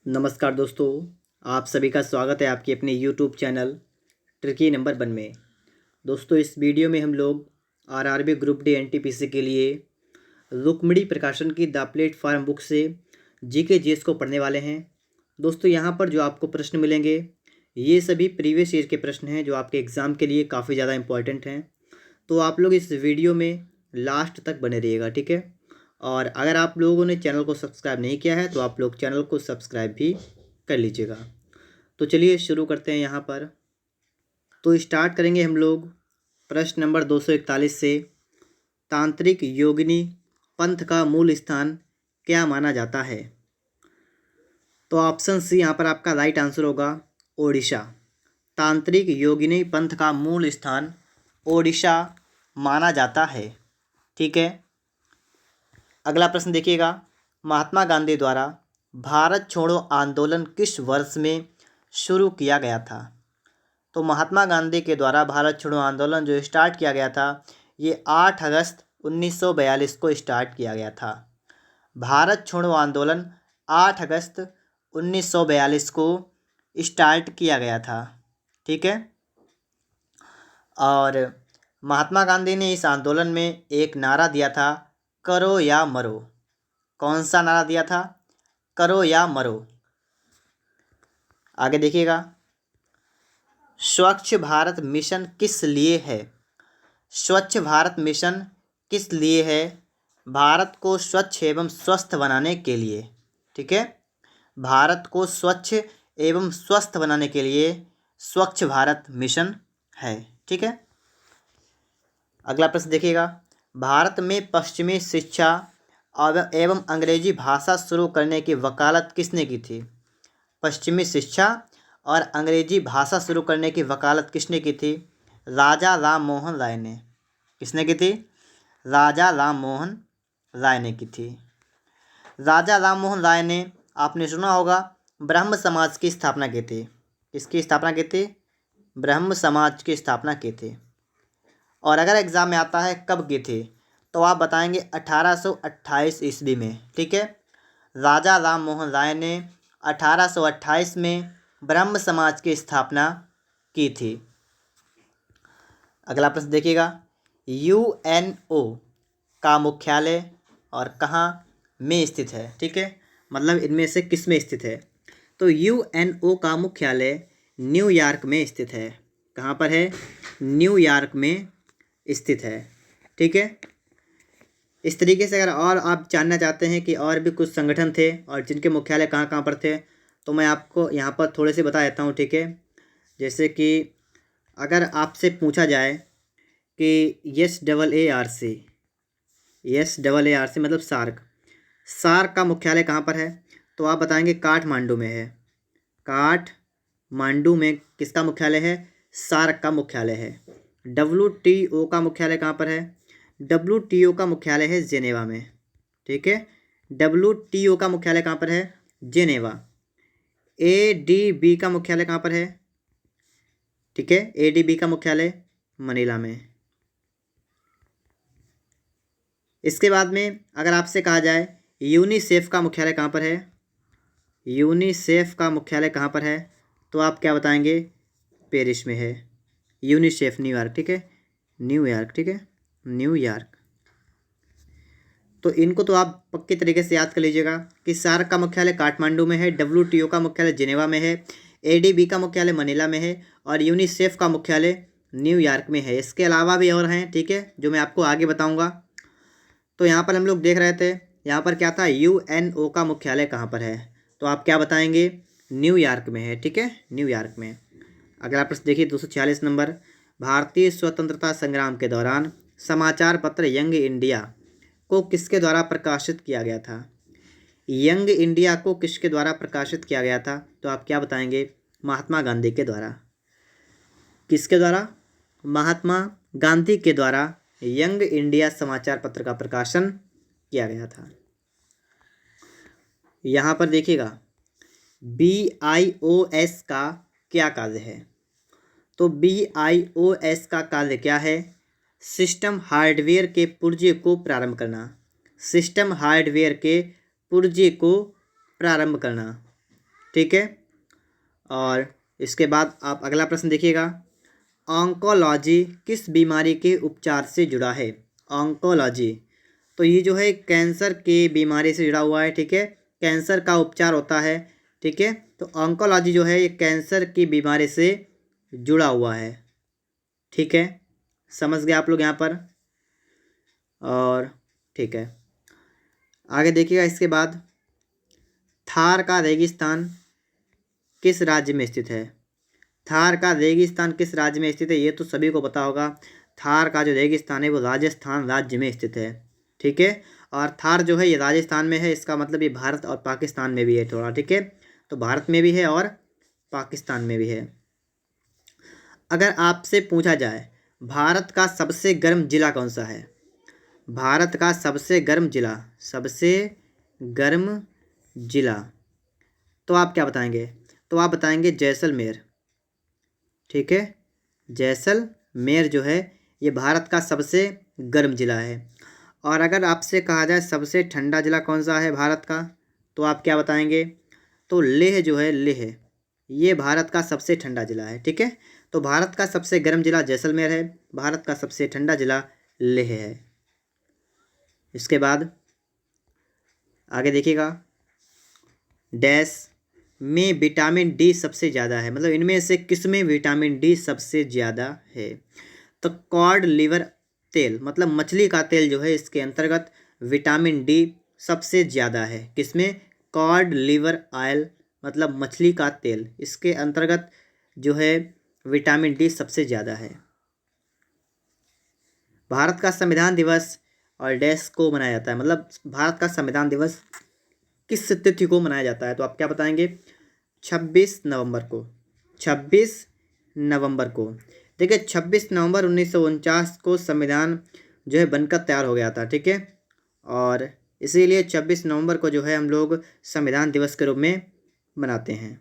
नमस्कार दोस्तों, आप सभी का स्वागत है आपके अपने यूट्यूब चैनल ट्रिकी नंबर 1 में। दोस्तों, इस वीडियो में हम लोग आरआरबी ग्रुप डी एनटीपीसी के लिए रुक्मिणी प्रकाशन की द प्लेटफॉर्म बुक से जीके जीएस को पढ़ने वाले हैं। दोस्तों, यहाँ पर जो आपको प्रश्न मिलेंगे ये सभी प्रीवियस ईयर के प्रश्न हैं जो आपके एग्ज़ाम के लिए काफ़ी ज़्यादा इंपॉर्टेंट हैं। तो आप लोग इस वीडियो में लास्ट तक बने रहिएगा, ठीक है। और अगर आप लोगों ने चैनल को सब्सक्राइब नहीं किया है तो आप लोग चैनल को सब्सक्राइब भी कर लीजिएगा। तो चलिए शुरू करते हैं यहाँ पर। तो स्टार्ट करेंगे हम लोग प्रश्न नंबर 241 से। तांत्रिक योगिनी पंथ का मूल स्थान क्या माना जाता है? तो ऑप्शन सी यहाँ पर आपका राइट आंसर होगा, ओडिशा। तांत्रिक योगिनी पंथ का मूल स्थान ओडिशा माना जाता है, ठीक है। अगला प्रश्न देखिएगा, महात्मा गांधी द्वारा भारत छोड़ो आंदोलन किस वर्ष में शुरू किया गया था? तो महात्मा गांधी के द्वारा भारत छोड़ो आंदोलन जो स्टार्ट किया गया था ये 8 अगस्त 1942 को स्टार्ट किया गया था। भारत छोड़ो आंदोलन 8 अगस्त 1942 को स्टार्ट किया गया था, ठीक है। और महात्मा गांधी ने इस आंदोलन में एक नारा दिया था, करो या मरो। कौन सा नारा दिया था? करो या मरो। आगे देखिएगा, स्वच्छ भारत मिशन किस लिए है? स्वच्छ भारत मिशन किस लिए है? भारत को स्वच्छ एवं स्वस्थ बनाने के लिए, ठीक है। भारत को स्वच्छ एवं स्वस्थ बनाने के लिए स्वच्छ भारत मिशन है, ठीक है। अगला प्रश्न देखिएगा, भारत में पश्चिमी शिक्षा एवं अंग्रेजी भाषा शुरू करने की वकालत किसने की थी? पश्चिमी शिक्षा और अंग्रेजी भाषा शुरू करने की वकालत किसने की थी? राजा राम मोहन राय ने। किसने की थी? राजा राम मोहन राय ने की थी। राजा राम मोहन राय ने, आपने सुना होगा, ब्रह्म समाज की स्थापना की थी। किसकी स्थापना की थी? ब्रह्म समाज की स्थापना की थी। और अगर एग्ज़ाम में आता है कब की थी तो आप बताएंगे 1828 ईस्वी में, ठीक है। राजा राम मोहन राय ने 1828 में ब्रह्म समाज की स्थापना की थी। अगला प्रश्न देखिएगा, यूएनओ का मुख्यालय और कहाँ में स्थित है, ठीक है। मतलब इनमें से किस में स्थित है? तो यूएनओ का मुख्यालय न्यूयॉर्क में स्थित है। कहाँ पर है? न्यूयॉर्क में स्थित है, ठीक है। इस तरीके से अगर और आप जानना चाहते हैं कि और भी कुछ संगठन थे और जिनके मुख्यालय कहाँ कहाँ पर थे तो मैं आपको यहाँ पर थोड़े से बता देता हूँ, ठीक है। जैसे कि अगर आपसे पूछा जाए कि SAARC मतलब सार्क का मुख्यालय कहाँ पर है तो आप बताएंगे काठमांडू में है। काठमांडू में किसका मुख्यालय है? सार्क का मुख्यालय है। WTO का मुख्यालय कहाँ पर है? WTO का मुख्यालय है जेनेवा में, ठीक है। WTO का मुख्यालय कहाँ पर है? जेनेवा। ADB का मुख्यालय कहाँ पर है? ठीक है, ADB का मुख्यालय मनीला में। इसके बाद में अगर आपसे कहा जाए यूनिसेफ का मुख्यालय कहाँ पर है? यूनिसेफ का मुख्यालय कहाँ पर है तो आप क्या बताएंगे? पेरिस में है। यूनिसेफ न्यूयॉर्क, ठीक है, न्यूयॉर्क, ठीक है, न्यूयॉर्क। तो इनको तो आप पक्के तरीके से याद कर लीजिएगा कि सार्क का मुख्यालय काठमांडू में है, WTO का मुख्यालय जिनेवा में है, ADB का मुख्यालय मनीला में है और यूनिसेफ का मुख्यालय न्यूयॉर्क में है। इसके अलावा भी और हैं, ठीक है, जो मैं आपको आगे बताऊंगा। तो यहाँ पर हम लोग देख रहे थे, यहाँ पर क्या था? UNO का मुख्यालय कहाँ पर है तो आप क्या बताएंगे? न्यूयॉर्क में है, ठीक है, न्यूयॉर्क में। अगला प्रश्न देखिए, 246 नंबर, भारतीय स्वतंत्रता संग्राम के दौरान समाचार पत्र यंग इंडिया को किसके द्वारा प्रकाशित किया गया था? यंग इंडिया को किसके द्वारा प्रकाशित किया गया था तो आप क्या बताएंगे? महात्मा गांधी के द्वारा। किसके द्वारा? महात्मा गांधी के द्वारा यंग इंडिया समाचार पत्र का प्रकाशन किया गया था। यहाँ पर देखिएगा, BIOS का क्या कार्य है? तो BIOS का कार्य क्या है? सिस्टम हार्डवेयर के पुर्जे को प्रारंभ करना। सिस्टम हार्डवेयर के पुर्जे को प्रारंभ करना, ठीक है। और इसके बाद आप अगला प्रश्न देखिएगा, ऑन्कोलॉजी किस बीमारी के उपचार से जुड़ा है? ऑन्कोलॉजी, तो ये जो है कैंसर की बीमारी से जुड़ा हुआ है, ठीक है। कैंसर का उपचार होता है, ठीक है। तो ऑन्कोलॉजी जो है ये कैंसर की बीमारी से जुड़ा हुआ है, ठीक है। समझ गए आप लोग यहाँ पर? और ठीक है, आगे देखिएगा। इसके बाद थार का रेगिस्तान किस राज्य में स्थित है? थार का रेगिस्तान किस राज्य में स्थित है? ये तो सभी को पता होगा। थार का जो रेगिस्तान है वो राजस्थान राज्य में स्थित है, ठीक है। और थार जो है ये राजस्थान में है, इसका मतलब ये भारत और पाकिस्तान में भी है थोड़ा, ठीक है। तो भारत में भी है और पाकिस्तान में भी है। अगर आपसे पूछा जाए भारत का सबसे गर्म जिला कौन सा है? भारत का सबसे गर्म जिला, सबसे गर्म जिला, तो आप क्या बताएंगे? तो आप बताएंगे जैसलमेर, ठीक है। जैसलमेर जो है ये भारत का सबसे गर्म जिला है। और अगर आपसे कहा जाए सबसे ठंडा जिला कौन सा है भारत का, तो आप क्या बताएंगे? तो लेह जो है, लेह, ये भारत का सबसे ठंडा जिला है, ठीक है। तो भारत का सबसे गर्म जिला जैसलमेर है, भारत का सबसे ठंडा जिला लेह है। इसके बाद आगे देखिएगा, डैश में विटामिन डी सबसे ज़्यादा है, मतलब इनमें से किस में विटामिन डी सबसे ज़्यादा है? तो कॉड लिवर तेल, मतलब मछली का तेल जो है, इसके अंतर्गत विटामिन डी सबसे ज़्यादा है। किसमें? कॉड लिवर ऑयल, मतलब मछली का तेल, इसके अंतर्गत जो है विटामिन डी सबसे ज़्यादा है। भारत का संविधान दिवस और डैश को मनाया जाता है, मतलब भारत का संविधान दिवस किस तिथि को मनाया जाता है? तो आप क्या बताएंगे? 26 नवंबर को। 26 नवंबर को, देखिए 26 नवंबर 1949 को संविधान जो है बनकर तैयार हो गया था, ठीक है। और इसीलिए 26 नवंबर को जो है हम लोग संविधान दिवस के रूप में मनाते हैं।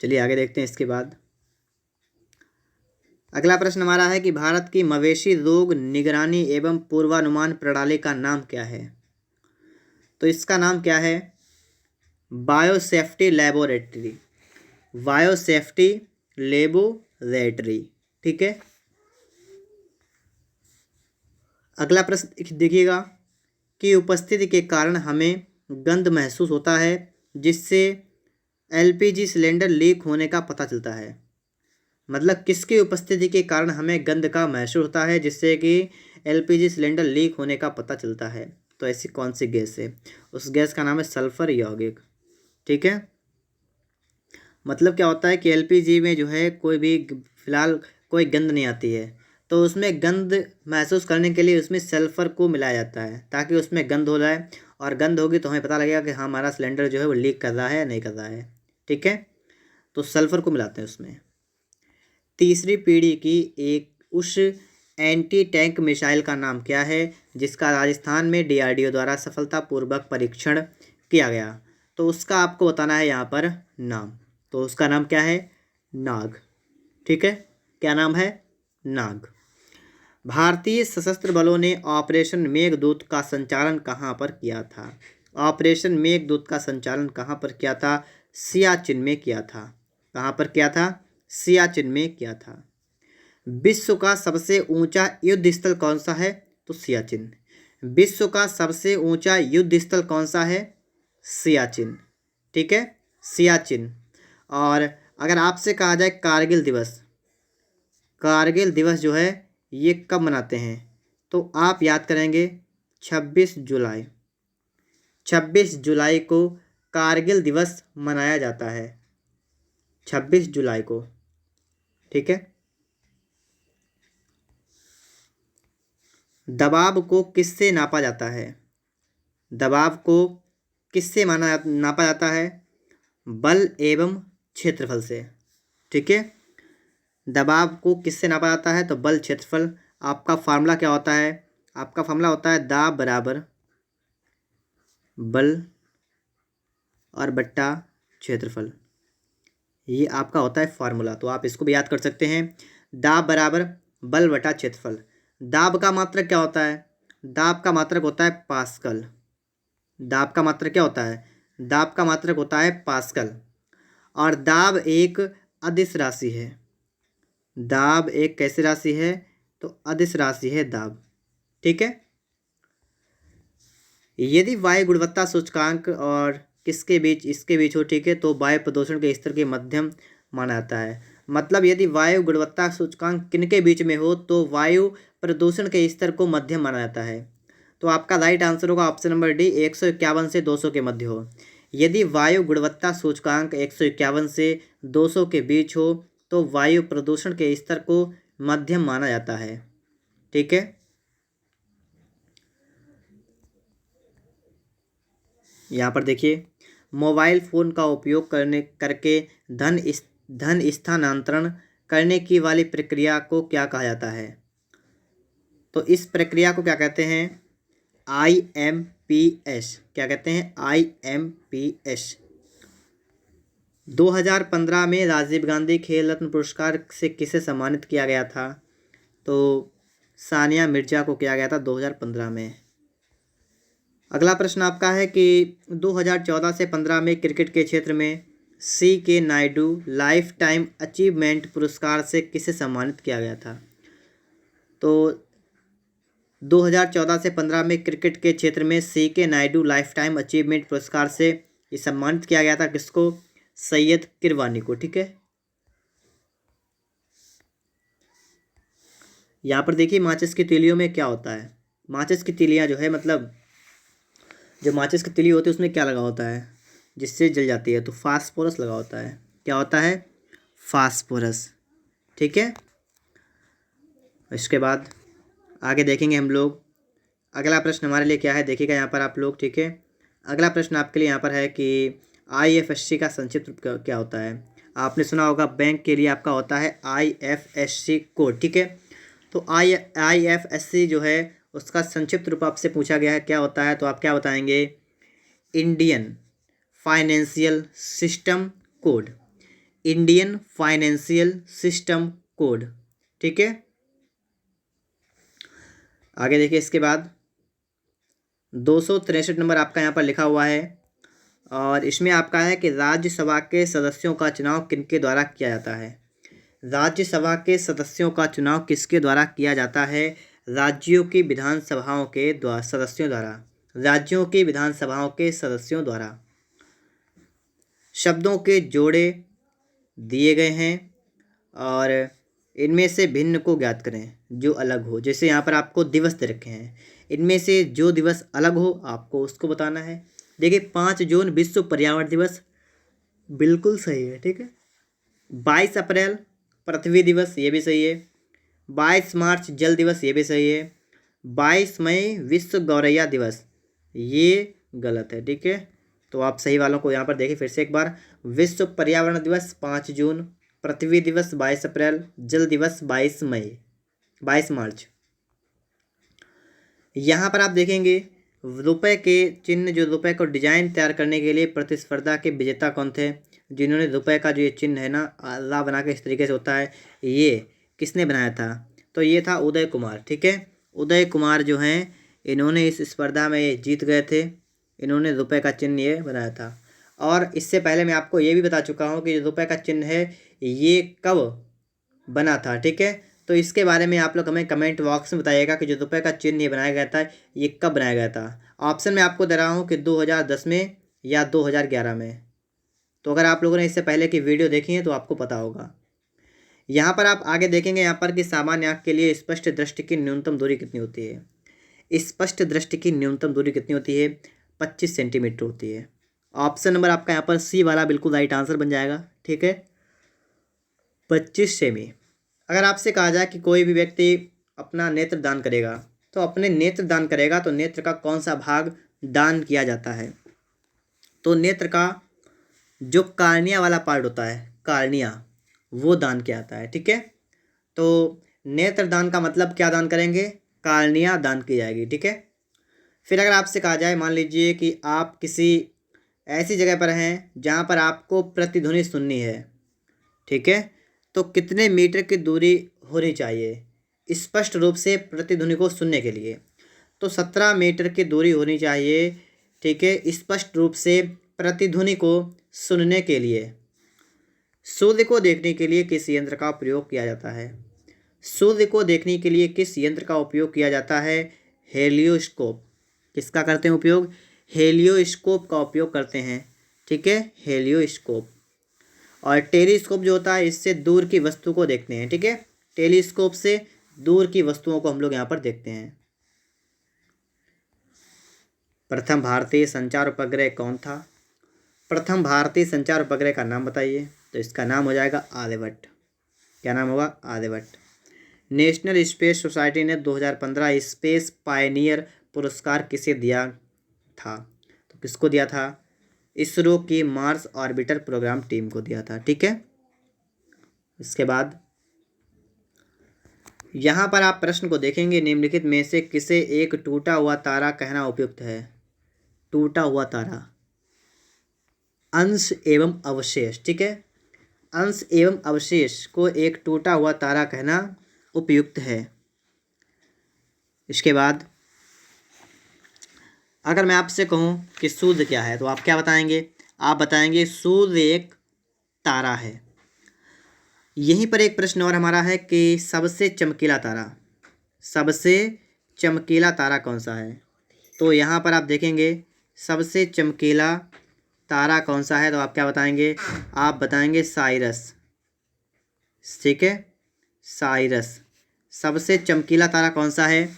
चलिए आगे देखते हैं। इसके बाद अगला प्रश्न हमारा है कि भारत की मवेशी रोग निगरानी एवं पूर्वानुमान प्रणाली का नाम क्या है? तो इसका नाम क्या है? बायोसेफ्टी लैबोरेटरी, बायोसेफ्टी लैबोरेटरी, ठीक है। अगला प्रश्न देखिएगा कि उपस्थिति के कारण हमें गंध महसूस होता है जिससे एलपीजी सिलेंडर लीक होने का पता चलता है। मतलब किसकी उपस्थिति के कारण हमें गंध का महसूस होता है जिससे कि एलपीजी सिलेंडर लीक होने का पता चलता है? तो ऐसी कौन सी गैस है? उस गैस का नाम है सल्फर यौगिक, ठीक है। मतलब क्या होता है कि एलपीजी में जो है कोई भी फिलहाल कोई गंध नहीं आती है, तो उसमें गंध महसूस करने के लिए उसमें सल्फ़र को मिलाया जाता है ताकि उसमें गंध हो जाए, और गंध होगी तो हमें पता लगेगा कि हाँ हमारा सिलेंडर जो है वो लीक कर रहा है या नहीं कर रहा है, ठीक है। तो सल्फ़र को मिलाते हैं उसमें। तीसरी पीढ़ी की एक उस एंटी टैंक मिसाइल का नाम क्या है जिसका राजस्थान में डीआरडीओ द्वारा सफलतापूर्वक परीक्षण किया गया? तो उसका आपको बताना है यहाँ पर नाम। तो उसका नाम क्या है? नाग, ठीक है। क्या नाम है? नाग। भारतीय सशस्त्र बलों ने ऑपरेशन मेघदूत का संचालन कहाँ पर किया था? ऑपरेशन मेघदूत का संचालन कहाँ पर किया था? सियाचिन में किया था। कहाँ पर किया था? सियाचिन में किया था। विश्व का सबसे ऊंचा युद्ध स्थल कौन सा है? तो सियाचिन। विश्व का सबसे ऊंचा युद्ध स्थल कौन सा है? सियाचिन, ठीक है, सियाचिन। और अगर आपसे कहा जाए कारगिल दिवस, कारगिल दिवस जो है ये कब मनाते हैं? तो आप याद करेंगे 26 जुलाई। 26 जुलाई को कारगिल दिवस मनाया जाता है, 26 जुलाई को, ठीक है। दबाव को किससे नापा जाता है? दबाव को किससे नापा जाता है? बल एवं क्षेत्रफल से, ठीक है। दबाव को किससे नापा जाता है? तो बल क्षेत्रफल। आपका फार्मूला क्या होता है? आपका फार्मूला होता है दाब बराबर बल और बट्टा क्षेत्रफल, ये आपका होता है फार्मूला। तो आप इसको भी याद कर सकते हैं, दाब बराबर बल बटा क्षेत्रफल। दाब का मात्रक क्या होता है? दाब का मात्रक होता है पास्कल। दाब का मात्रक क्या होता है? दाब का मात्रक होता है पास्कल। और दाब एक अदिश राशि है। दाब एक कैसी राशि है? तो अदिश राशि है दाब। ठीक है। यदि वायु गुणवत्ता सूचकांक और किसके बीच, इसके बीच हो, ठीक है, तो वायु प्रदूषण के स्तर के मध्यम माना जाता है। मतलब यदि वायु गुणवत्ता सूचकांक किनके बीच में हो तो वायु प्रदूषण के स्तर को मध्यम माना जाता है। तो आपका राइट आंसर होगा ऑप्शन नंबर डी, 151 से 200 के मध्य हो। यदि वायु गुणवत्ता सूचकांक 151 से 200 के बीच हो तो वायु प्रदूषण के स्तर को मध्यम माना जाता है। ठीक है। यहाँ पर देखिए, मोबाइल फ़ोन का उपयोग करके धन स्थानांतरण करने की वाली प्रक्रिया को क्या कहा जाता है? तो इस प्रक्रिया को क्या कहते हैं? IMPS। क्या कहते हैं? IMPS। 2015 में राजीव गांधी खेल रत्न पुरस्कार से किसे सम्मानित किया गया था? तो सानिया मिर्जा को किया गया था 2015 में। अगला प्रश्न आपका है कि 2014 से 15 में क्रिकेट के क्षेत्र में CK Naidu life time achievement पुरस्कार से किसे सम्मानित किया गया था? तो 2014 से 15 में क्रिकेट के क्षेत्र में CK Naidu life time achievement पुरस्कार से ये सम्मानित किया गया था किसको? सैयद किरवानी को। ठीक है। यहाँ पर देखिए, माचिस की तीलियों में क्या होता है? माचिस की तीलियाँ जो है, मतलब जो माचिस की तीली होती है उसमें क्या लगा होता है जिससे जल जाती है? तो फास्फोरस लगा होता है। क्या होता है? फास्फोरस। ठीक है। इसके बाद आगे देखेंगे हम लोग। अगला प्रश्न हमारे लिए क्या है, देखिएगा यहाँ पर आप लोग। ठीक है। अगला प्रश्न आपके लिए यहाँ पर है कि IFSC का संक्षिप्त रूप क्या होता है? आपने सुना होगा बैंक के लिए आपका होता है IFSC कोड। ठीक है। तो IFSC जो है उसका संक्षिप्त रूप आपसे पूछा गया है क्या होता है, तो आप क्या बताएंगे? Indian financial system code. Indian financial system code. ठीक है। आगे देखिए, इसके बाद 263 नंबर आपका यहाँ पर लिखा हुआ है और इसमें आपका है कि राज्यसभा के सदस्यों का चुनाव किनके द्वारा किया जाता है? राज्यसभा के सदस्यों का चुनाव किसके द्वारा किया जाता है? राज्यों की विधानसभाओं के सदस्यों द्वारा। राज्यों की विधानसभाओं के सदस्यों द्वारा। शब्दों के जोड़े दिए गए हैं और इनमें से भिन्न को ज्ञात करें जो अलग हो। जैसे यहाँ पर आपको दिवस दे रखे हैं, इनमें से जो दिवस अलग हो आपको उसको बताना है। देखिए, 5 जून विश्व पर्यावरण दिवस, बिल्कुल सही है। ठीक है। 22 अप्रैल पृथ्वी दिवस, ये भी सही है। 22 मार्च जल दिवस, ये भी सही है। 22 मई विश्व गौरैया दिवस, ये गलत है। ठीक है। तो आप सही वालों को यहाँ पर देखिए फिर से एक बार। विश्व पर्यावरण दिवस 5 जून, पृथ्वी दिवस 22 अप्रैल, जल दिवस 22 मार्च। यहाँ पर आप देखेंगे रुपए के चिन्ह, जो रुपए को डिजाइन तैयार करने के लिए प्रतिस्पर्धा के विजेता कौन थे? जिन्होंने रुपए का जो ये चिन्ह है ना, ला बना के इस तरीके से होता है, ये किसने बनाया था? तो ये था उदय कुमार। ठीक है। उदय कुमार जो हैं, इन्होंने इस स्पर्धा में ये जीत गए थे। इन्होंने रुपए का चिन्ह ये बनाया था। और इससे पहले मैं आपको ये भी बता चुका हूँ कि जो रुपए का चिन्ह है ये कब बना था। ठीक है। तो इसके बारे में आप लोग हमें कमेंट बॉक्स में बताइएगा कि जो रुपए का चिन्ह ये बनाया गया था ये कब बनाया गया था। ऑप्शन में आपको दे रहा हूँ कि 2010 में या 2011 में। तो अगर आप लोगों ने इससे पहले की वीडियो देखी है तो आपको पता होगा। यहाँ पर आप आगे देखेंगे यहाँ पर कि सामान्य आँख के लिए स्पष्ट दृष्टि की न्यूनतम दूरी कितनी होती है? स्पष्ट दृष्टि की न्यूनतम दूरी कितनी होती है? 25 सेंटीमीटर होती है। ऑप्शन नंबर आपका यहाँ पर सी वाला बिल्कुल राइट आंसर बन जाएगा। ठीक है। 25 सेमी। अगर आपसे कहा जाए कि कोई भी व्यक्ति अपना नेत्र दान करेगा तो अपने नेत्र दान करेगा तो नेत्र का कौन सा भाग दान किया जाता है? तो नेत्र का जो कार्निया वाला पार्ट होता है, कार्निया, वो दान किया जाता है। ठीक है। तो नेत्र दान का मतलब क्या दान करेंगे? कार्निया दान की जाएगी। ठीक है। फिर अगर आपसे कहा जाए, मान लीजिए कि आप किसी ऐसी जगह पर हैं जहाँ पर आपको प्रतिध्वनि सुननी है। ठीक है। तो कितने मीटर की दूरी होनी चाहिए स्पष्ट रूप से प्रतिध्वनि को सुनने के लिए? तो 17 मीटर की दूरी होनी चाहिए। ठीक है। स्पष्ट रूप से प्रतिध्वनि को सुनने के लिए सूर्य को देखने के लिए किस यंत्र का प्रयोग किया जाता है? सूर्य को देखने के लिए किस यंत्र का उपयोग किया जाता है? हेलियोस्कोप। किसका करते हैं उपयोग? हेलियोस्कोप का उपयोग करते हैं। ठीक है, हेलियोस्कोप। और टेलीस्कोप जो होता है इससे दूर की वस्तु को देखते हैं। ठीक है, टेलीस्कोप से दूर की वस्तुओं को हम लोग यहाँ पर देखते हैं। प्रथम भारतीय संचार उपग्रह कौन था? प्रथम भारतीय संचार उपग्रह का नाम बताइए। तो इसका नाम हो जाएगा आर्यभट्ट। क्या नाम होगा? आर्यभट्ट। नेशनल स्पेस सोसाइटी ने 2015 स्पेस पायनियर पुरस्कार किसे दिया था? तो किसको दिया था? इसरो की मार्स ऑर्बिटर प्रोग्राम टीम को दिया था। ठीक है, इसके बाद यहाँ पर आप प्रश्न को देखेंगे, निम्नलिखित में से किसे एक टूटा हुआ तारा कहना उपयुक्त है? टूटा हुआ तारा, अंश एवं अवशेष। ठीक है, अंश एवं अवशेष को एक टूटा हुआ तारा कहना उपयुक्त है। इसके बाद अगर मैं आपसे कहूँ कि सूर्य क्या है तो आप क्या बताएंगे? आप बताएंगे सूर्य एक तारा है। यहीं पर एक प्रश्न और हमारा है कि सबसे चमकीला तारा, सबसे चमकीला तारा कौन सा है? तो यहाँ पर आप देखेंगे सबसे चमकीला तारा कौन सा है, तो आप क्या बताएंगे? आप बताएंगे साइरस। ठीक है, साइरस। सबसे चमकीला तारा कौन सा है?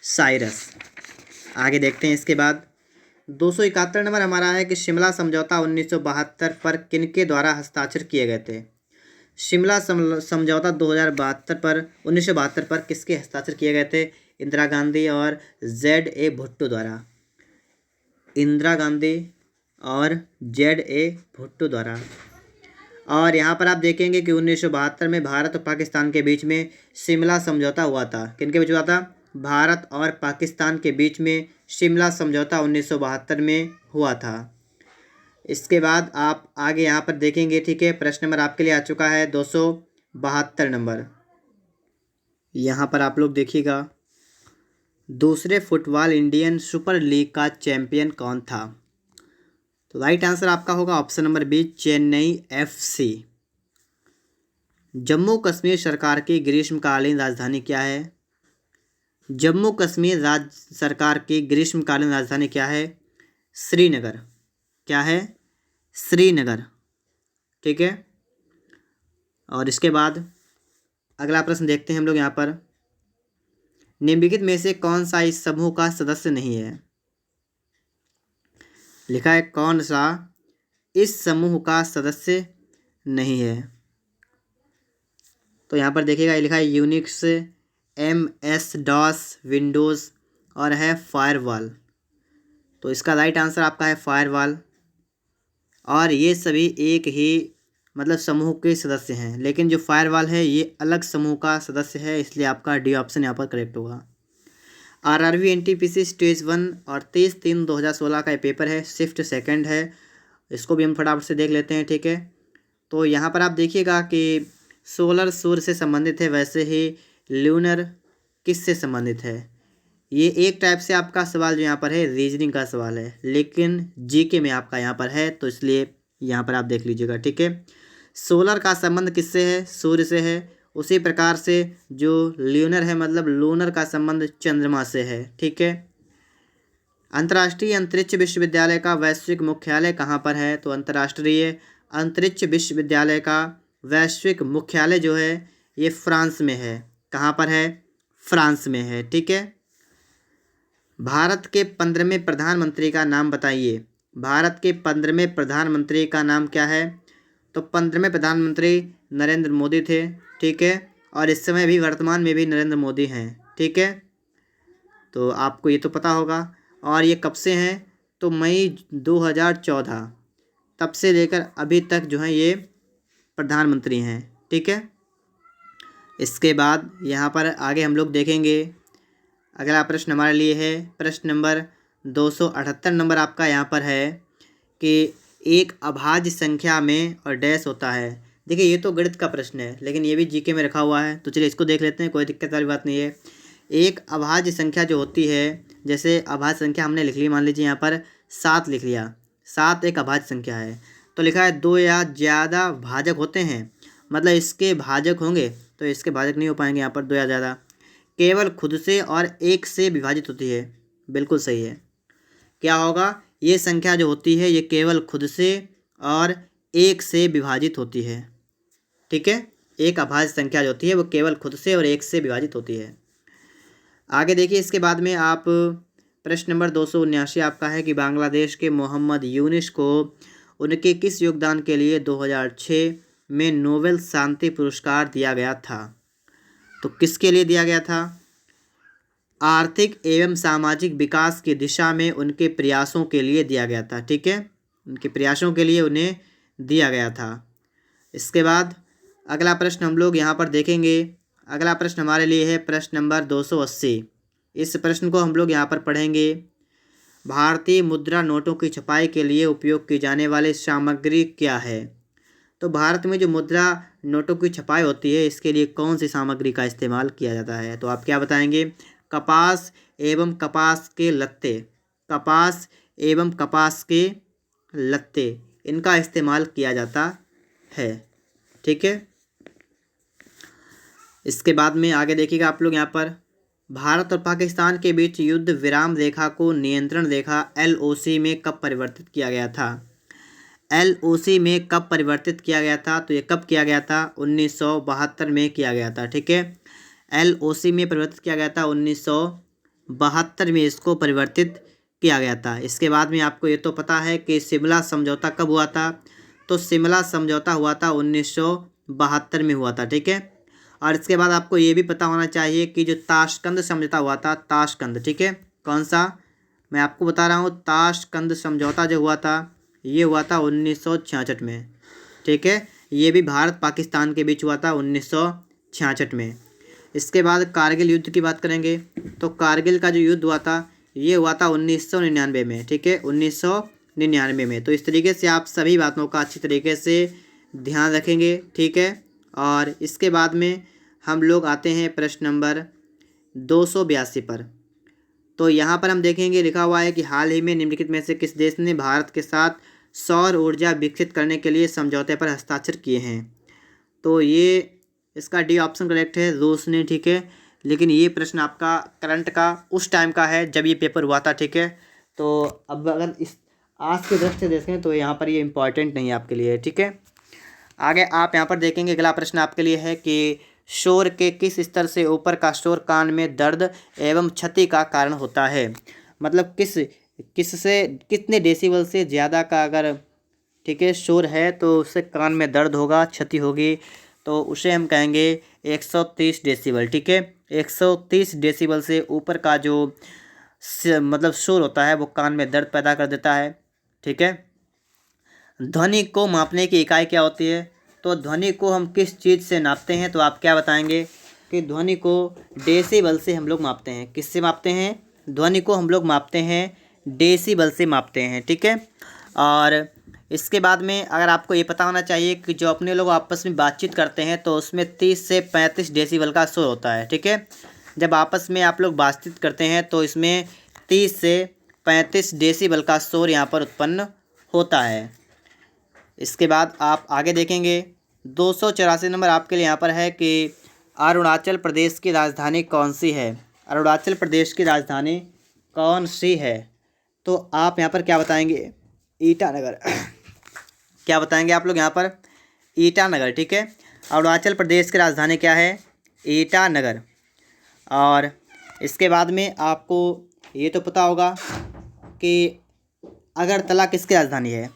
साइरस। आगे देखते हैं। इसके बाद 271 नंबर हमारा है कि शिमला समझौता 1972 पर किनके द्वारा हस्ताक्षर किए गए थे? शिमला समझौता 1972 पर किसके हस्ताक्षर किए गए थे? इंदिरा गांधी और Z.A. भुट्टो द्वारा। इंदिरा गांधी और Z.A. भुट्टो द्वारा। और यहाँ पर आप देखेंगे कि 1972 में भारत और पाकिस्तान के बीच में शिमला समझौता हुआ था। किनके बीच हुआ था? भारत और पाकिस्तान के बीच में शिमला समझौता 1972 में हुआ था। इसके बाद आप आगे यहाँ पर देखेंगे। ठीक है, प्रश्न नंबर आपके लिए आ चुका है 272 नंबर। यहाँ पर आप लोग देखिएगा, दूसरे फुटबॉल इंडियन सुपर लीग का चैंपियन कौन था? तो राइट आंसर आपका होगा option number B, Chennai FC। Jammu Kashmir सरकार की ग्रीष्मकालीन राजधानी क्या है? जम्मू कश्मीर राज्य सरकार की ग्रीष्मकालीन राजधानी क्या है? श्रीनगर। क्या है? श्रीनगर। ठीक है, और इसके बाद अगला प्रश्न देखते हैं हम लोग यहाँ पर। निम्नलिखित में से कौन सा इस समूह का सदस्य नहीं है? लिखा है कौन सा इस समूह का सदस्य नहीं है? तो यहाँ पर देखिएगा, लिखा है यूनिक्स, MS-DOS, विंडोज़ और है फायरवॉल। तो इसका राइट आंसर आपका है फायरवॉल। और ये सभी एक ही मतलब समूह के सदस्य हैं, लेकिन जो फायरवॉल है ये अलग समूह का सदस्य है, इसलिए आपका डी ऑप्शन यहाँ पर करेक्ट होगा। RRB NTPC स्टेज 1 और 23/3/2016 का ये पेपर है, शिफ्ट सेकंड है। इसको भी हम फटाफट से देख लेते हैं। ठीक है, तो यहाँ पर आप देखिएगा कि सोलर सूर्य से संबंधित है, वैसे ही ल्यूनर किस से संबंधित है? ये एक टाइप से आपका सवाल जो यहाँ पर है रीजनिंग का सवाल है, लेकिन GK में आपका यहाँ पर है, तो इसलिए यहाँ पर आप देख लीजिएगा। ठीक है, सोलर का संबंध किससे है? सूर्य से है। उसी प्रकार से जो ल्यूनर है मतलब लूनर का संबंध चंद्रमा से है। ठीक है, अंतर्राष्ट्रीय अंतरिक्ष विश्वविद्यालय का वैश्विक मुख्यालय कहाँ पर है? तो अंतर्राष्ट्रीय अंतरिक्ष विश्वविद्यालय का वैश्विक मुख्यालय जो है ये फ्रांस में है। कहाँ पर है? फ्रांस में है। ठीक है, भारत के 15वें प्रधानमंत्री का नाम बताइए। भारत के 15वें प्रधानमंत्री का नाम क्या है? तो 15वें प्रधानमंत्री नरेंद्र मोदी थे। ठीक है, और इस समय भी वर्तमान में भी नरेंद्र मोदी हैं। ठीक है, तो आपको ये तो पता होगा। और ये कब से हैं? तो मई 2014 तब से लेकर अभी तक जो है ये प्रधानमंत्री हैं। ठीक है, इसके बाद यहाँ पर आगे हम लोग देखेंगे। अगला प्रश्न हमारे लिए है प्रश्न नंबर 278 नंबर आपका यहाँ पर है कि एक अभाज्य संख्या में और डैश होता है। देखिए ये तो गणित का प्रश्न है, लेकिन ये भी GK में रखा हुआ है, तो चलिए इसको देख लेते हैं, कोई दिक्कत वाली बात नहीं है। एक अभाज्य संख्या जो होती है, जैसे अभाज्य संख्या हमने लिख ली, मान लीजिए यहाँ पर 7 लिख लिया। 7 एक अभाज्य संख्या है। तो लिखा है 2 या ज़्यादा भाजक होते हैं, मतलब इसके भाजक होंगे, तो इसके भाजक नहीं हो पाएंगे यहाँ पर 2 या ज़्यादा। केवल खुद से और 1 से विभाजित होती है, बिल्कुल सही है। क्या होगा, ये संख्या जो होती है ये केवल खुद से और 1 से विभाजित होती है। ठीक है, एक अभाज्य संख्या जो होती है वो केवल खुद से और 1 से विभाजित होती है। आगे देखिए, इसके बाद में आप प्रश्न नंबर 279 आपका है कि बांग्लादेश के मोहम्मद यूनिस को उनके किस योगदान के लिए 2006 में नोबेल शांति पुरस्कार दिया गया था। तो किसके लिए दिया गया था? आर्थिक एवं सामाजिक विकास की दिशा में उनके प्रयासों के लिए दिया गया था। ठीक है, उनके प्रयासों के लिए उन्हें दिया गया था। इसके बाद अगला प्रश्न हम लोग यहाँ पर देखेंगे। अगला प्रश्न हमारे लिए है प्रश्न नंबर 280। इस प्रश्न को हम लोग यहाँ पर पढ़ेंगे। भारतीय मुद्रा नोटों की छपाई के लिए उपयोग की जाने वाली सामग्री क्या है? तो भारत में जो मुद्रा नोटों की छपाई होती है इसके लिए कौन सी सामग्री का इस्तेमाल किया जाता है? तो आप क्या बताएंगे? कपास एवं कपास के लत्ते, कपास एवं कपास के लत्ते, इनका इस्तेमाल किया जाता है। ठीक है, इसके बाद में आगे देखिएगा आप लोग यहाँ पर, भारत और पाकिस्तान के बीच युद्ध विराम रेखा को नियंत्रण रेखा LOC में कब परिवर्तित किया गया था? LOC में कब परिवर्तित किया गया था? तो ये कब किया गया था? 1972 में किया गया था। ठीक है, LOC में परिवर्तित किया गया था 1972 में इसको परिवर्तित किया गया था। इसके बाद में आपको ये तो पता है कि शिमला समझौता कब हुआ था? तो शिमला समझौता हुआ था 1972 में हुआ था। ठीक है, और इसके बाद आपको ये भी पता होना चाहिए कि जो ताशकंद समझौता हुआ था, ताशकंद, ठीक है, कौन सा, मैं आपको बता रहा हूँ, ताशकंद समझौता जो हुआ था ये हुआ था 1966 में। ठीक है, ये भी भारत पाकिस्तान के बीच हुआ था 1966 में। इसके बाद कारगिल युद्ध की बात करेंगे तो कारगिल का जो युद्ध हुआ था ये हुआ था 1999 में। ठीक है, 1999 में। तो इस तरीके से आप सभी बातों का अच्छी तरीके से ध्यान रखेंगे। ठीक है, और इसके बाद में हम लोग आते हैं प्रश्न नंबर 282 पर। तो यहाँ पर हम देखेंगे, लिखा हुआ है कि हाल ही में निम्नलिखित में से किस देश ने भारत के साथ सौर ऊर्जा विकसित करने के लिए समझौते पर हस्ताक्षर किए हैं? तो ये इसका डी ऑप्शन करेक्ट है, रूस ने। ठीक है, लेकिन ये प्रश्न आपका करंट का उस टाइम का है जब ये पेपर हुआ था। ठीक है, तो अब अगर इस आज के दृष्टि से देखें तो यहाँ पर ये इम्पॉर्टेंट नहीं है आपके लिए। ठीक है, आगे आप यहाँ पर देखेंगे, अगला प्रश्न आपके लिए है कि शोर के किस स्तर से ऊपर का शोर कान में दर्द एवं क्षति का कारण होता है? मतलब किससे कितने डेसिबल से ज़्यादा का अगर, ठीक है, शोर है तो उससे कान में दर्द होगा, क्षति होगी, तो उसे हम कहेंगे 130 डेसिबल। ठीक है, 130 डेसिबल से ऊपर का जो मतलब शोर होता है वो कान में दर्द पैदा कर देता है। ठीक है, ध्वनि को मापने की इकाई क्या होती है? तो ध्वनि को हम किस चीज़ से नापते हैं? तो आप क्या बताएंगे कि ध्वनि को डेसिबल से हम लोग मापते हैं। किससे मापते हैं? ध्वनि को हम लोग मापते हैं डेसिबल से मापते हैं। ठीक है, और इसके बाद में अगर आपको ये पता होना चाहिए कि जो अपने लोग आपस में बातचीत करते हैं तो उसमें 30 से 35 डेसिबल का शोर होता है। ठीक है, जब आपस में आप लोग बातचीत करते हैं तो इसमें 30 से 35 डेसिबल का शोर यहाँ पर उत्पन्न होता है। इसके बाद आप आगे देखेंगे, 284 नंबर आपके लिए यहाँ पर है कि अरुणाचल प्रदेश की राजधानी कौन सी है? अरुणाचल प्रदेश की राजधानी कौन सी है? तो आप यहाँ पर क्या बताएंगे? ईटानगर। क्या बताएंगे आप लोग यहाँ पर? ईटानगर। ठीक है, अरुणाचल प्रदेश की राजधानी क्या है? ईटानगर। और इसके बाद में आपको ये तो पता होगा कि अगरतला किसकी राजधानी है?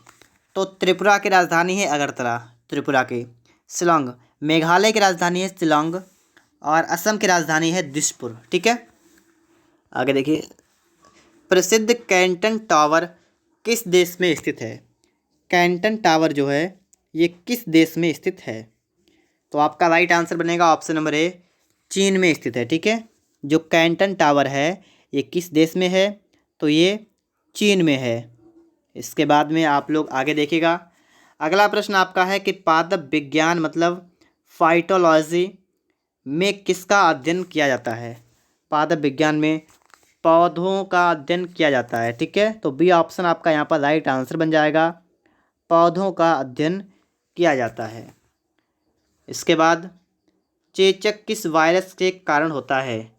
तो त्रिपुरा की राजधानी है अगरतला, त्रिपुरा की। शिलोंग, मेघालय की राजधानी है शिलोंग, और असम की राजधानी है दिसपुर। ठीक है, आगे देखिए, प्रसिद्ध कैंटन टावर किस देश में स्थित है? कैंटन टावर जो है ये किस देश में स्थित है? तो आपका राइट आंसर बनेगा ऑप्शन नंबर ए, चीन में स्थित है। ठीक है, जो कैंटन टावर है ये किस देश में है? तो ये चीन में है। इसके बाद में आप लोग आगे देखिएगा, अगला प्रश्न आपका है कि पादप विज्ञान मतलब फाइटोलॉजी में किसका अध्ययन किया जाता है? पादप विज्ञान में पौधों का अध्ययन किया जाता है। ठीक है, तो बी ऑप्शन आपका यहाँ पर राइट आंसर बन जाएगा, पौधों का अध्ययन किया जाता है। इसके बाद चेचक किस वायरस के कारण होता है?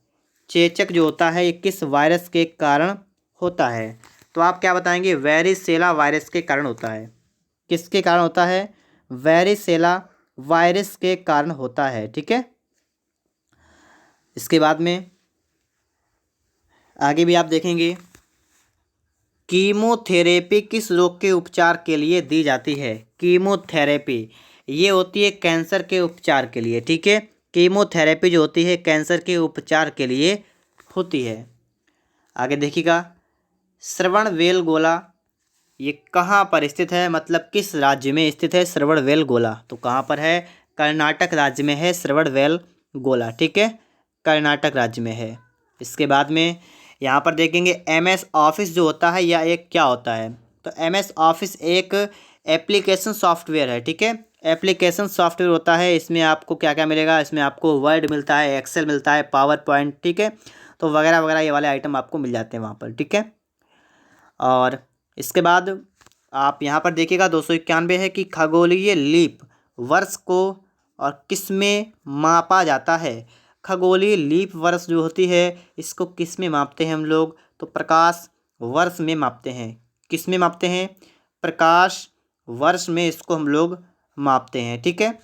चेचक जो होता है ये किस वायरस के कारण होता है? तो आप क्या बताएंगे? वेरिसेला वायरस के कारण होता है। किसके कारण होता है? वेरिसेला वायरस के कारण होता है। ठीक है, इसके बाद में आगे भी आप देखेंगे, कीमोथेरेपी किस रोग के उपचार के लिए दी जाती है? कीमोथेरेपी ये होती है कैंसर के उपचार के लिए। ठीक है, कीमोथेरेपी जो होती है कैंसर के उपचार के लिए होती है। आगे देखिएगा, श्रवणबेलगोला ये कहाँ पर स्थित है, मतलब किस राज्य में स्थित है श्रवणबेलगोला? तो कहाँ पर है? कर्नाटक राज्य में है श्रवणबेलगोला। ठीक है, कर्नाटक राज्य में है। इसके बाद में यहाँ पर देखेंगे MS ऑफिस जो होता है या एक क्या होता है? तो MS ऑफिस एक एप्लीकेशन सॉफ्टवेयर है। ठीक है, एप्लीकेशन सॉफ्टवेयर होता है। इसमें आपको क्या क्या मिलेगा? इसमें आपको वर्ड मिलता है, एक्सेल मिलता है, पावर पॉइंट, ठीक है, तो वगैरह वगैरह ये वाले आइटम आपको मिल जाते हैं वहाँ पर। ठीक है, और इसके बाद आप यहाँ पर देखिएगा 291 है कि खगोलीय लीप वर्ष को और किस में मापा जाता है? खगोलीय लीप वर्ष जो होती है इसको किस में मापते हैं हम लोग? तो प्रकाश वर्ष में मापते हैं। किस में मापते हैं? प्रकाश वर्ष में इसको हम लोग मापते हैं। ठीक है,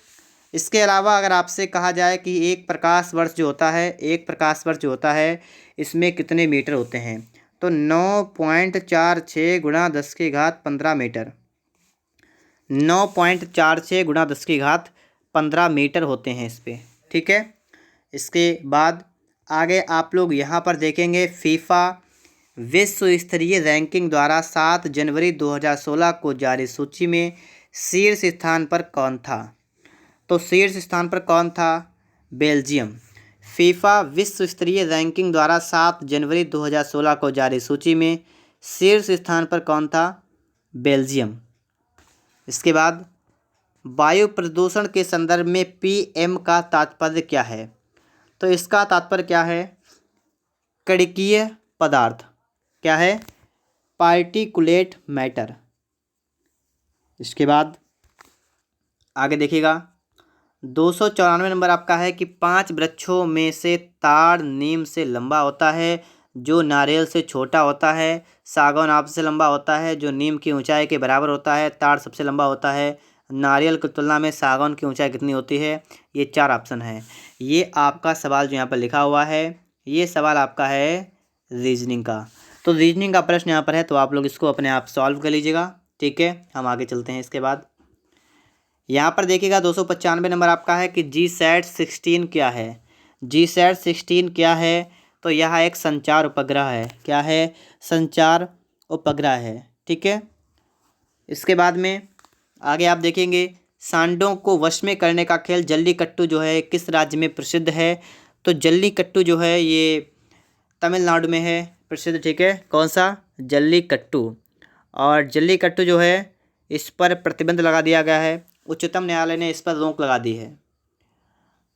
इसके अलावा अगर आपसे कहा जाए कि एक प्रकाश वर्ष जो होता है, एक प्रकाश वर्ष जो होता है इसमें कितने मीटर होते हैं? तो 9.46 गुणा 10⁻15 मीटर, 9.46 गुणा 10⁻15 मीटर होते हैं इस पर। ठीक है, इसके बाद आगे आप लोग यहाँ पर देखेंगे, फीफा विश्व स्तरीय रैंकिंग द्वारा 7 जनवरी 2016 को जारी सूची में शीर्ष स्थान पर कौन था? तो शीर्ष स्थान पर कौन था? बेल्जियम। फीफा विश्व स्तरीय रैंकिंग द्वारा 7 जनवरी 2016 को जारी सूची में शीर्ष स्थान पर कौन था? बेल्जियम। इसके बाद वायु प्रदूषण के संदर्भ में PM का तात्पर्य क्या है? तो इसका तात्पर्य क्या है? कणिकीय पदार्थ। क्या है? Particulate matter. इसके बाद आगे देखिएगा, 294 नंबर आपका है कि 5 वृक्षों में से ताड़ नीम से लंबा होता है, जो नारियल से छोटा होता है, सागौन आपसे से लंबा होता है, जो नीम की ऊंचाई के बराबर होता है, ताड़ सबसे लंबा होता है, नारियल की तुलना में सागौन की ऊंचाई कितनी होती है? ये 4 ऑप्शन है। ये आपका सवाल जो यहाँ पर लिखा हुआ है ये सवाल आपका है रीजनिंग का। तो रीजनिंग का प्रश्न यहाँ पर है, तो आप लोग इसको अपने आप सॉल्व कर लीजिएगा। ठीक है, हम आगे चलते हैं। इसके बाद यहाँ पर देखिएगा 295 नंबर आपका है कि GSAT-16 क्या है? GSAT-16 क्या है? तो यह एक संचार उपग्रह है। क्या है? संचार उपग्रह है। ठीक है, इसके बाद में आगे आप देखेंगे, सांडों को वश में करने का खेल जल्लीकट्टू जो है किस राज्य में प्रसिद्ध है? तो जल्लीकट्टू जो है ये तमिलनाडु में है प्रसिद्ध। ठीक है, कौन सा? जल्लीकट्टू। और जल्लीकट्टू जो है इस पर प्रतिबंध लगा दिया गया है, उच्चतम न्यायालय ने इस पर रोक लगा दी है।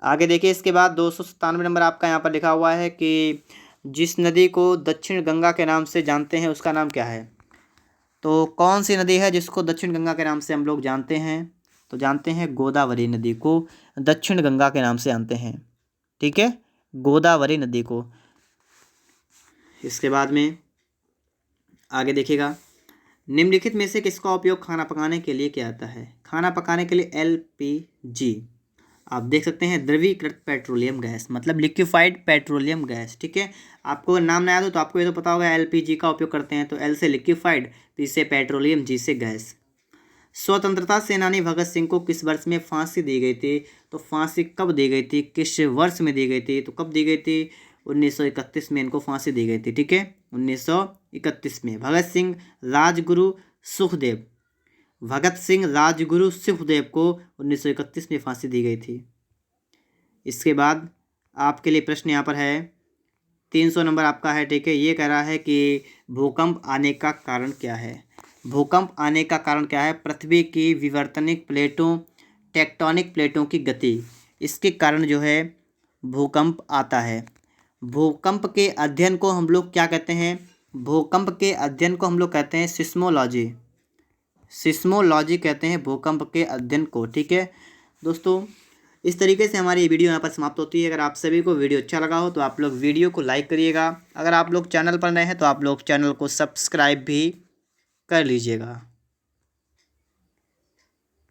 आगे देखिए, इसके बाद 297 नंबर आपका यहाँ पर लिखा हुआ है कि जिस नदी को दक्षिण गंगा के नाम से जानते हैं उसका नाम क्या है? तो कौन सी नदी है जिसको दक्षिण गंगा के नाम से हम लोग जानते हैं? तो जानते हैं गोदावरी नदी को दक्षिण गंगा के नाम से जानते हैं। ठीक है, गोदावरी नदी को। इसके बाद में आगे देखिएगा, निम्नलिखित में से किसका उपयोग खाना पकाने के लिए किया जाता है? खाना पकाने के लिए LPG। आप देख सकते हैं द्रवीकृत पेट्रोलियम गैस, मतलब लिक्विफाइड पेट्रोलियम गैस। ठीक है, आपको नाम ना याद हो तो आपको ये तो पता होगा LPG का उपयोग करते हैं। तो L से लिक्विफाइड, P से पेट्रोलियम, G से गैस। स्वतंत्रता सेनानी भगत सिंह को किस वर्ष में फांसी दी गई थी? तो फांसी कब दी गई थी, किस वर्ष में दी गई थी? तो कब दी गई थी? 1931 में इनको फांसी दी गई थी। ठीक है, 1931 में। भगत सिंह राजगुरु सुखदेव, भगत सिंह राजगुरु सुखदेव को 1931 में फांसी दी गई थी। इसके बाद आपके लिए प्रश्न यहाँ पर है 300 नंबर आपका है। ठीक है, ये कह रहा है कि भूकंप आने का कारण क्या है? भूकंप आने का कारण क्या है? पृथ्वी की विवर्तनिक प्लेटों, टेक्टोनिक प्लेटों की गति, इसके कारण जो है भूकंप आता है। भूकंप के अध्ययन को हम लोग क्या कहते हैं? भूकंप के अध्ययन को हम लोग कहते हैं सिस्मोलॉजी। सिस्मोलॉजी कहते हैं भूकंप के अध्ययन को। ठीक है दोस्तों, इस तरीके से हमारी ये वीडियो यहाँ पर समाप्त होती है। अगर आप सभी को वीडियो अच्छा लगा हो तो आप लोग वीडियो को लाइक करिएगा। अगर आप लोग चैनल पर नए हैं तो आप लोग चैनल को सब्सक्राइब भी कर लीजिएगा।